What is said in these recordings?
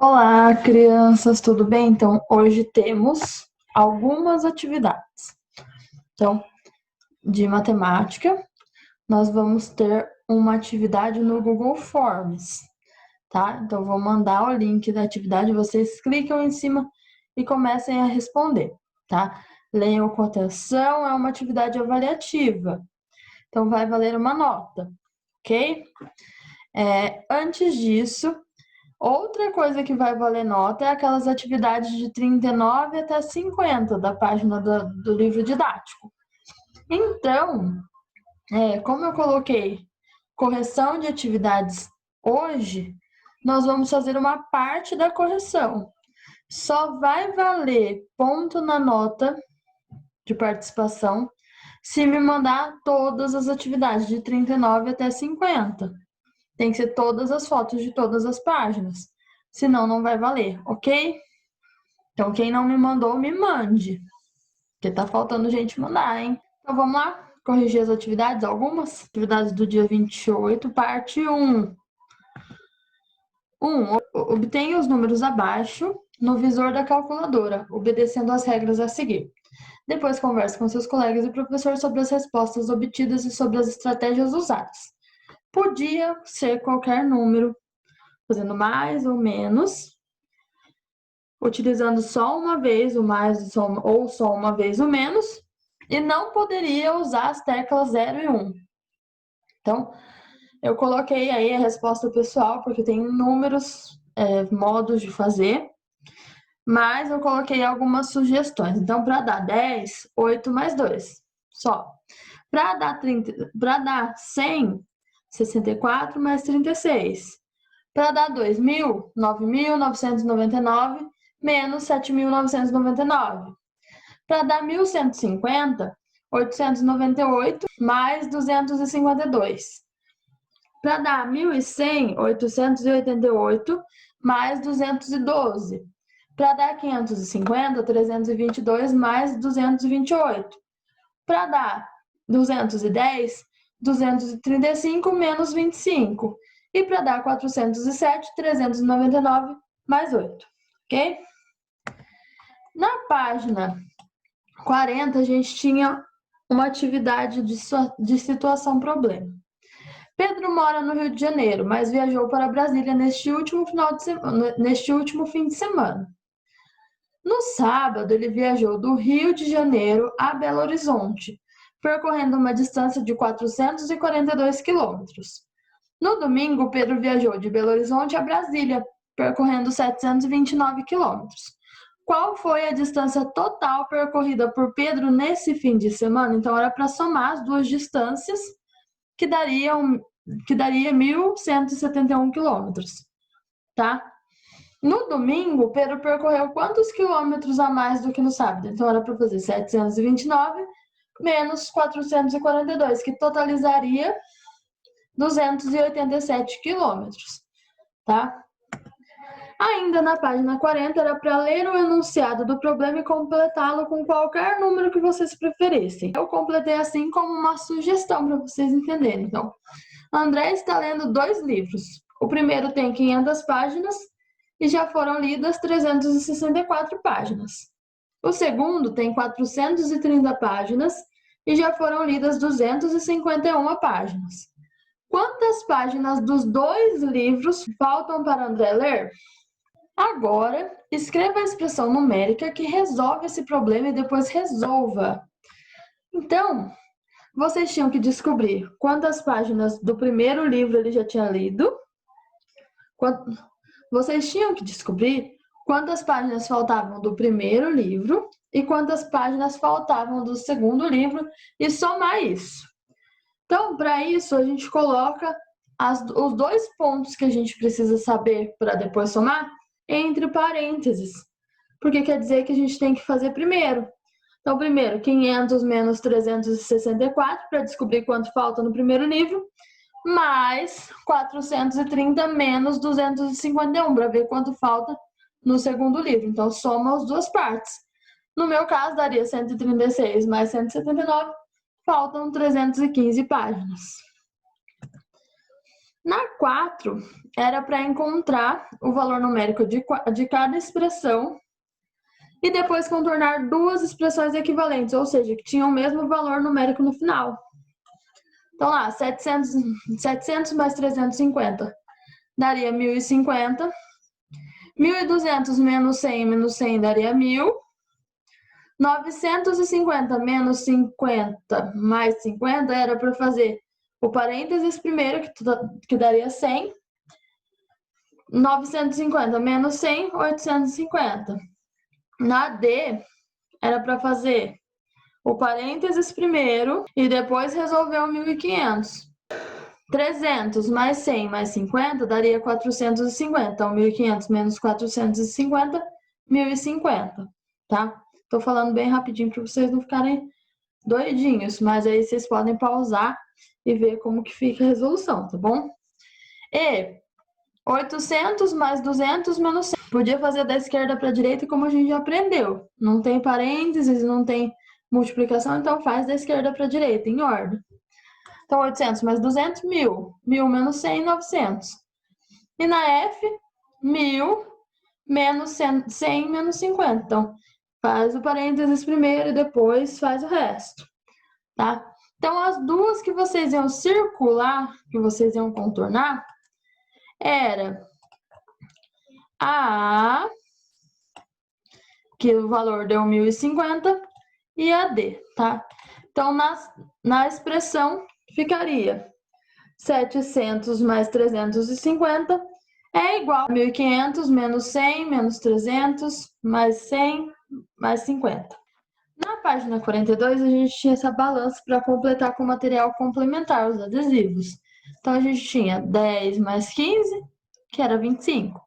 Olá, crianças, tudo bem? Então, hoje temos algumas atividades. Então, de matemática, nós vamos ter uma atividade no Google Forms, tá? Então, vou mandar o link da atividade, vocês clicam em cima e comecem a responder, tá? Leiam com atenção, é uma atividade avaliativa, então vai valer uma nota, ok? Antes disso, outra coisa que vai valer nota é aquelas atividades de 39 até 50 da página do livro didático. Então, como eu coloquei correção de atividades hoje, nós vamos fazer uma parte da correção. Só vai valer ponto na nota de participação se me mandar todas as atividades de 39 até 50. Tem que ser todas as fotos de todas as páginas. Senão não vai valer, ok? Então, quem não me mandou, me mande. Porque tá faltando gente mandar, hein? Então, vamos lá? Corrigir as atividades, algumas. Atividades do dia 28, parte 1. 1. Obtenha os números abaixo no visor da calculadora, obedecendo às regras a seguir. Depois, converse com seus colegas e professor sobre as respostas obtidas e sobre as estratégias usadas. Podia ser qualquer número, fazendo mais ou menos, utilizando só uma vez o mais ou só uma vez o menos, e não poderia usar as teclas 0 e 1. Então, eu coloquei aí a resposta pessoal, porque tem inúmeros modos de fazer, mas eu coloquei algumas sugestões. Então, para dar 10, 8 mais 2, só. Para dar 100, 64 mais 36. Para dar 2.000, 9.999 menos 7.999. Para dar 1.150, 898 mais 252. Para dar 1.100, 888 mais 212. Para dar 550, 322 mais 228. Para dar 210, 235 menos 25. E para dar 407, 399 mais 8, ok? Na página 40, a gente tinha uma atividade de situação-problema. Pedro mora no Rio de Janeiro, mas viajou para Brasília neste último fim de semana. No sábado, ele viajou do Rio de Janeiro a Belo Horizonte, percorrendo uma distância de 442 quilômetros. No domingo, Pedro viajou de Belo Horizonte a Brasília, percorrendo 729 quilômetros. Qual foi a distância total percorrida por Pedro nesse fim de semana? Então, era para somar as duas distâncias, que daria 1.171 quilômetros, tá? No domingo, Pedro percorreu quantos quilômetros a mais do que no sábado? Então, era para fazer 729 menos 442, que totalizaria 287 quilômetros, tá? Ainda na página 40, era para ler o enunciado do problema e completá-lo com qualquer número que vocês preferissem. Eu completei assim como uma sugestão para vocês entenderem. Então, André está lendo 2 livros. O primeiro tem 500 páginas e já foram lidas 364 páginas. O segundo tem 430 páginas e já foram lidas 251 páginas. Quantas páginas dos 2 livros faltam para André ler? Agora, escreva a expressão numérica que resolve esse problema e depois resolva. Então, vocês tinham que descobrir quantas páginas do primeiro livro ele já tinha lido. Vocês tinham que descobrir quantas páginas faltavam do primeiro livro e quantas páginas faltavam do segundo livro e somar isso. Então, para isso, a gente coloca os 2 pontos que a gente precisa saber para depois somar entre parênteses, porque quer dizer que a gente tem que fazer primeiro. Então, primeiro, 500 menos 364, para descobrir quanto falta no primeiro livro, mais 430 menos 251, para ver quanto falta no segundo livro. Então, soma as 2 partes. No meu caso, daria 136 mais 179, faltam 315 páginas. Na 4, era para encontrar o valor numérico de cada expressão e depois contornar duas expressões equivalentes, ou seja, que tinham o mesmo valor numérico no final. Então, lá, 700 mais 350 daria 1.050. 1.200 menos 100 daria 1.000. 950 menos 50 mais 50 era para fazer o parênteses primeiro, que daria 100. 950 menos 100, 850. Na D, era para fazer o parênteses primeiro e depois resolver o 1.500. 300 mais 100 mais 50 daria 450. Então, 1.500 menos 450, 1.050, tá? Tô falando bem rapidinho para vocês não ficarem doidinhos, mas aí vocês podem pausar e ver como que fica a resolução, tá bom? E 800 mais 200 menos 100. Podia fazer da esquerda para a direita como a gente já aprendeu. Não tem parênteses, não tem multiplicação, então faz da esquerda para a direita, em ordem. Então, 800 mais 200, 1.000. 1.000 menos 100, 900. E na F, 1.000 menos 100 menos 50. Então, faz o parênteses primeiro e depois faz o resto, tá? Então, as duas que vocês iam circular, que vocês iam contornar, era a A, que o valor deu 1.050, e a D, tá? Então, na expressão, ficaria 700 mais 350 é igual a 1.500 menos 100 menos 300 mais 100 mais 50. Na página 42, a gente tinha essa balança para completar com material complementar, os adesivos. Então, a gente tinha 10 mais 15, que era 25,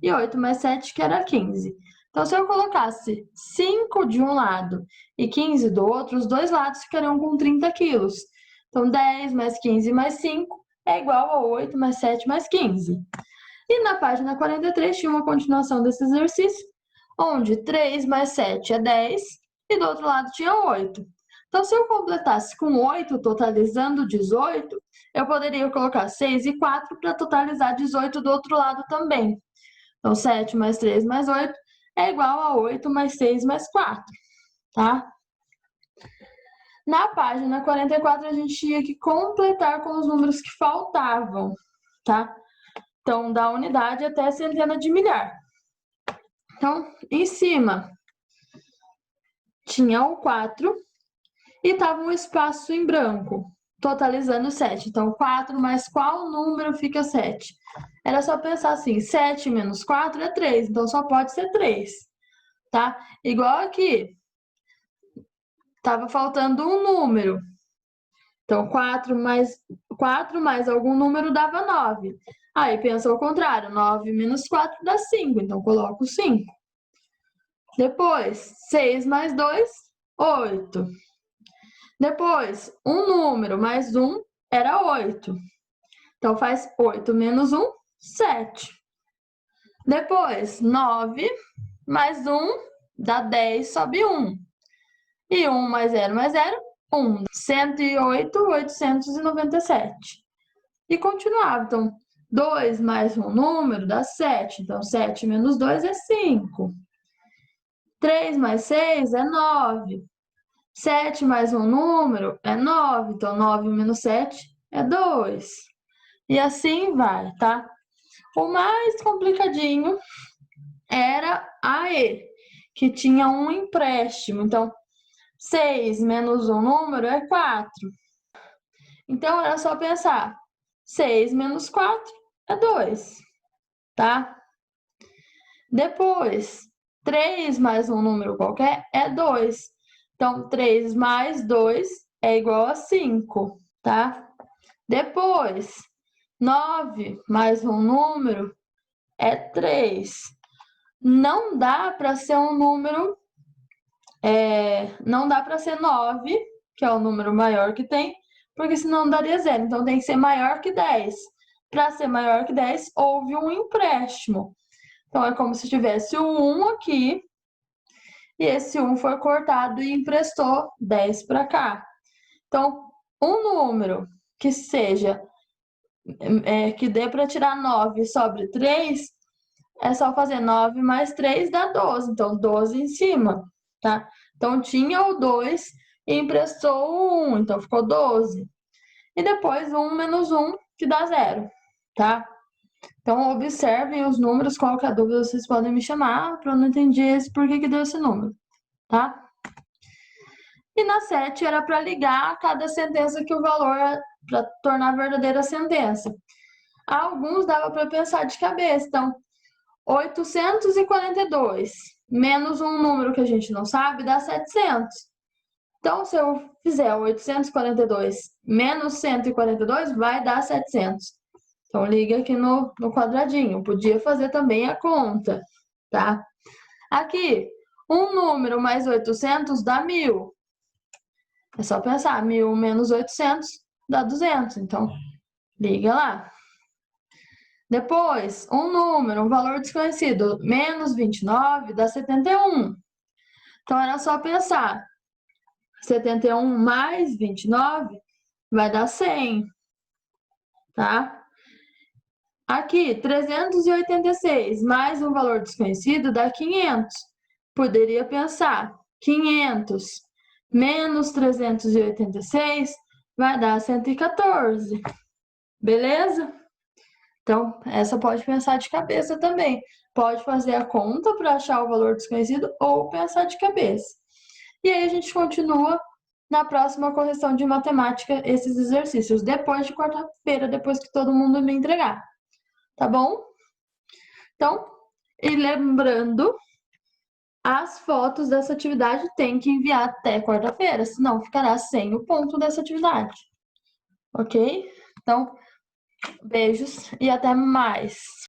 e 8 mais 7, que era 15. Então, se eu colocasse 5 de um lado e 15 do outro, os dois lados ficariam com 30 quilos. Então, 10 mais 15 mais 5 é igual a 8 mais 7 mais 15. E na página 43 tinha uma continuação desse exercício, onde 3 mais 7 é 10 e do outro lado tinha 8. Então, se eu completasse com 8, totalizando 18, eu poderia colocar 6 e 4 para totalizar 18 do outro lado também. Então, 7 mais 3 mais 8 é igual a 8 mais 6 mais 4, tá? Na página 44, a gente tinha que completar com os números que faltavam, tá? Então, da unidade até a centena de milhar. Então, em cima, tinha o 4 e estava um espaço em branco, totalizando 7. Então, 4 mais qual número fica 7? Era só pensar assim, 7 menos 4 é 3, então só pode ser 3, tá? Igual aqui, estava faltando um número. Então, 4 mais algum número dava 9. Aí, pensa ao contrário, 9 menos 4 dá 5, então coloco 5. Depois, 6 mais 2, 8. Depois, um número mais 1 era 8. Então, faz 8 menos 1, 7. Depois, 9 mais 1 dá 10, sobe 1. E 1 mais 0 mais 0, 1. 108, 897. E continuava. Então, 2 mais um número dá 7. Então, 7 menos 2 é 5. 3 mais 6 é 9. 7 mais um número é 9. Então, 9 menos 7 é 2. E assim vai, tá? O mais complicadinho era a E, que tinha um empréstimo. Então, 6 menos um número é 4. Então, era só pensar. 6 menos 4 é 2, tá? Depois, 3 mais um número qualquer é 2. Então, 3 mais 2 é igual a 5, tá? Depois, 9 mais um número é 3. Não dá para ser um número... não dá para ser 9, que é o número maior que tem, porque senão daria 0. Então, tem que ser maior que 10. Para ser maior que 10, houve um empréstimo. Então, é como se tivesse o 1 aqui, e esse 1 foi cortado e emprestou 10 para cá. Então, um número que seja que dê para tirar 9 sobre 3, é só fazer 9 mais 3 dá 12. Então, 12 em cima, tá? Então, tinha o 2 e emprestou o 1, então ficou 12. E depois 1 menos 1, que dá 0, tá? Então, observem os números, qualquer dúvida vocês podem me chamar, para eu não entender por que deu esse número, tá? E na 7 era para ligar cada sentença que o valor, para tornar verdadeira a sentença. Alguns dava para pensar de cabeça, então 842 menos um número que a gente não sabe dá 700. Então, se eu fizer 842 menos 142, vai dar 700. Então, liga aqui no quadradinho. Podia fazer também a conta, tá? Aqui, um número mais 800 dá 1000. É só pensar, 1000 menos 800 dá 200. Então, liga lá. Depois, um número, um valor desconhecido, menos 29 dá 71. Então, era só pensar, 71 mais 29 vai dar 100, tá? Aqui, 386 mais um valor desconhecido dá 500. Poderia pensar, 500 menos 386 vai dar 114. Beleza? Então, essa pode pensar de cabeça também. Pode fazer a conta para achar o valor desconhecido ou pensar de cabeça. E aí a gente continua na próxima correção de matemática esses exercícios, depois de quarta-feira, depois que todo mundo me entregar. Tá bom? Então, e lembrando, as fotos dessa atividade tem que enviar até quarta-feira, senão ficará sem o ponto dessa atividade. Ok? Então, beijos e até mais!